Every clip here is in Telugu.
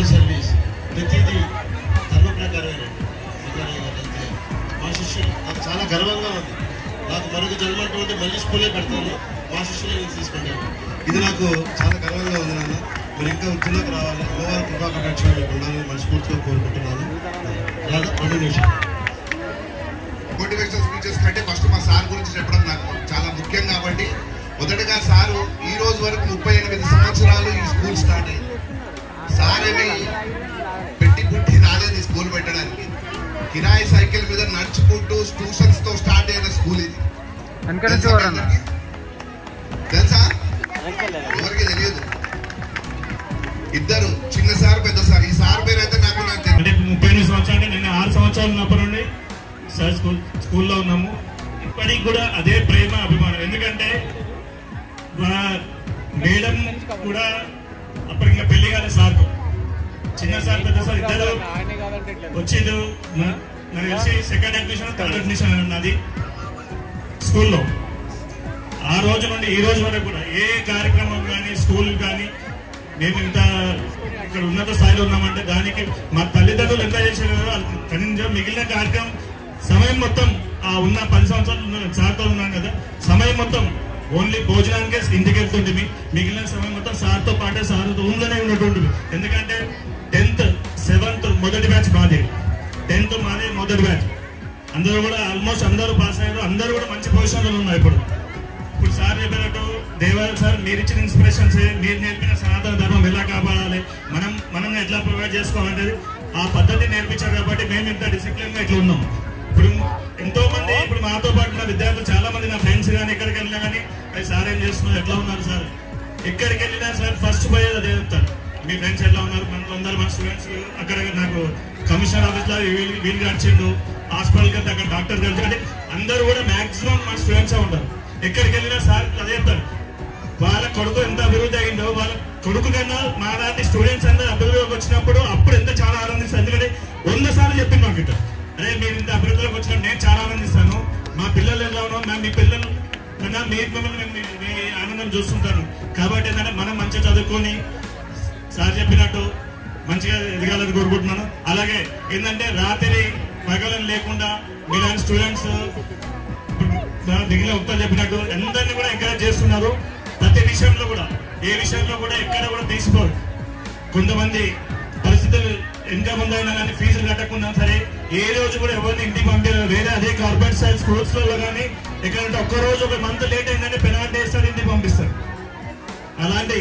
సోషల్ సర్వీస్ ప్రతిదీ ధర్మ ప్రకారమే మా శిష్యులు నాకు చాలా గర్వంగా ఉంది. నాకు మరొక జన్మంటూ ఉంటే మళ్ళీ స్కూలే పెడతాను, మా శిష్యులే నేను తీసుకుంటాను. ఇది నాకు చాలా గర్వంగా ఉంది నాన్న. మరి ఇంకా ఉద్యోగంలోకి రావాలి, అమ్మవారి కృపా కటాక్షాలు ఉండాలని మనస్ఫూర్తిగా కోరుకుంటున్నాను. మోటివేషనల్ స్పీచెస్ కంటే ఫస్ట్ మా సార్ గురించి చెప్పడం నాకు చాలా ముఖ్యం. కాబట్టి మొదటగా సారు ఈ రోజు వరకు 38 సంవత్సరాలు ఈ స్కూల్ స్టార్ట్ అయింది. సార్ ఏమి పెట్టి పుట్టి రాలేదు ఈ స్కూల్ పెట్టడానికి. కిరాయి సైకిల్ మీద నడుచుకుంటూ ట్యూషన్స్ తో స్టార్ట్ అయిన స్కూల్ ఇది. తెలుసా? ఎవరికి తెలియదు. ఇద్దరు, చిన్న సార్ పెద్ద సార్. ఈ సార్ పేరు అయితే నాకు 38 సంవత్సరాలు. నేను 6 సంవత్సరాలు ఉన్నప్పటి నుండి సార్ స్కూల్లో ఉన్నాము. ఇప్పటికి కూడా అదే ప్రేమ అభిమానం. ఎందుకంటే మేడం కూడా అప్పటికి ఇంకా పెళ్లి కాలేదు సార్కు. చిన్న సార్ పెద్ద సార్ ఇద్దరు వచ్చేది. నాకు తెలిసి సెకండ్ అడ్మిషన్ థర్డ్ అడ్మిషన్ ఉన్నది స్కూల్లో. ఆ రోజు నుండి ఈ రోజు వరకు కూడా ఏ కార్యక్రమం కానీ స్కూల్ కానీ మేము ఇంత ఇక్కడ ఉన్నత స్థాయిలో ఉన్నామంటే దానికి మా తల్లిదండ్రులు ఎంత చేశారో కనీసం మిగిలిన కార్యక్రమం సమయం మొత్తం ఆ ఉన్న 10 సంవత్సరాలు సార్తో ఉన్నాను కదా, సమయం మొత్తం ఓన్లీ భోజనానికే ఇంటికి వెళ్తుంటుంది. మిగిలిన సమయం మొత్తం సార్తో పాటే సార్ రూమ్లోనే ఉన్నట్టుంటుంది. ఎందుకంటే 10th 7th మొదటి బ్యాచ్ మాది, 10th మాది మొదటి బ్యాచ్. అందరూ కూడా ఆల్మోస్ట్ అందరూ పాస్ అయ్యారు. అందరూ కూడా మంచి పొజిషన్లో ఉన్నారు. ఇప్పుడు సార్ చెప్పినట్టు దేవాలయం సార్ మీరు ఇచ్చిన ఇన్స్పిరేషన్స్, మీరు నేర్పిన సనాతన ధర్మం ఎలా కాపాడాలి, మనం ఎట్లా ప్రొవైడ్ చేసుకోవాలనేది ఆ పద్ధతి నేర్పించారు. కాబట్టి మేము ఇంత డిసిప్లిన్గా ఇట్లా ఉన్నాం. ఇప్పుడు ఎంతో మంది ఇప్పుడు మాతో పాటు ఉన్న విద్యార్థులు చాలా మంది నా ఫ్రెండ్స్ కానీ ఎక్కడికి వెళ్ళినా కానీ సార్ ఏం చేస్తున్నారు, ఎట్లా ఉన్నారు సార్, ఎక్కడికి వెళ్ళినా సార్ ఫస్ట్ పోయేది అదే చెప్తారు, మీ ఫ్రెండ్స్ ఎట్లా ఉన్నారు. మన స్టూడెంట్స్ అక్కడ నాకు కమిషనర్ ఆఫీస్లో వీళ్ళు గడిచిండు, హాస్పిటల్కి వెళ్తే అక్కడ డాక్టర్ కలిసి, అంటే అందరూ కూడా మాక్సిమం మన స్టూడెంట్సే ఉంటారు. ఎక్కడికి వెళ్ళినా సార్ అదే చెప్తారు, వాళ్ళ కొడుకు ఎంత అభివృద్ధి అయిందో వాళ్ళ కొడుకు కన్నా మా లాంటి స్టూడెంట్స్ అందరూ అభివృద్ధిలోకి వచ్చినప్పుడు అప్పుడు ఎంత చాలా ఆనందిస్తారు. ఎందుకంటే 100 సార్లు చెప్పింది మాకు ఇట్లా, అదే మీరు ఇంత అభివృద్ధిలోకి వచ్చినప్పుడు నేను చాలా ఆనందిస్తాను. మా పిల్లలు ఎలా ఉన్నాం, మేము మీ పిల్లలు కన్నా మిమ్మల్ని మీ ఆనందం చూస్తుంటాను. కాబట్టి ఏంటంటే మనం మంచిగా చదువుకొని సార్ చెప్పినట్టు మంచిగా ఎదగాలని కోరుకుంటున్నాను. అలాగే ఏంటంటే రాత్రి పగలని లేకుండా మీలాంటి స్టూడెంట్స్ మిగిలిన ఉత్తరం చెప్పినట్టు అందరినీ కూడా ఎంకరేజ్ చేస్తున్నారు. ప్రతి విషయంలో కూడా ఏ విషయంలో కూడా ఎక్కడ కూడా తీసుకోరు. కొంతమంది పరిస్థితులు ఇంకా ముందు అయినా కానీ ఫీజులు కట్టకుండా సరే ఏ రోజు కూడా ఎవరిని ఇంటికి పంపించారు. వేరే అదే కార్పొరేట్ సైడ్ స్కూల్స్లో కానీ ఎక్కడంటే ఒక్కరోజు ఒక మంత్ లేట్ అయిందంటే పెనాల్టీ వేస్తారు, ఇంటికి పంపిస్తారు. అలాంటి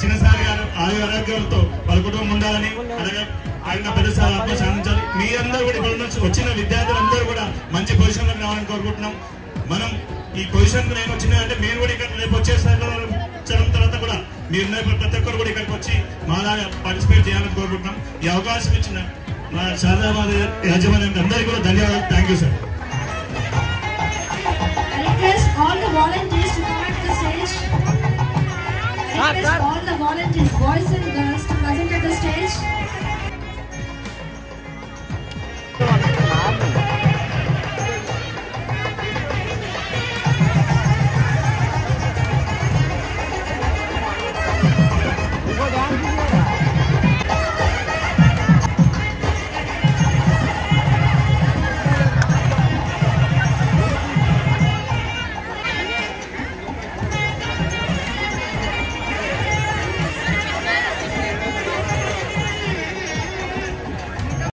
చిన్నసారి గారు ఆరోగ్యాలతో వాళ్ళ కుటుంబం ఉండాలని, అలాగే ఆయన పెద్దసారి ఆత్మ సాధించాలి. మీ అందరూ కూడా ఇప్పుడు వచ్చిన విద్యార్థులందరూ కూడా మంచి పొజిషన్లో రావాలని కోరుకుంటున్నాం. మనం ఈ పొజిషన్కి నేను వచ్చిందంటే మీరు కూడా ఇక్కడ రేపు వచ్చేసరికి తర్వాత కూడా మీరు ప్రతి ఒక్కరు కూడా ఇక్కడికి వచ్చి మాలాగా పార్టిసిపేట్ చేయాలని కోరుకుంటున్నాం. ఈ అవకాశం ఇచ్చిన మా శారదాబాద్ యాజమాన్యానికి అందరికీ కూడా ధన్యవాదాలు. Thank you sir. All the volunteers, boys and girls, to present at the stage.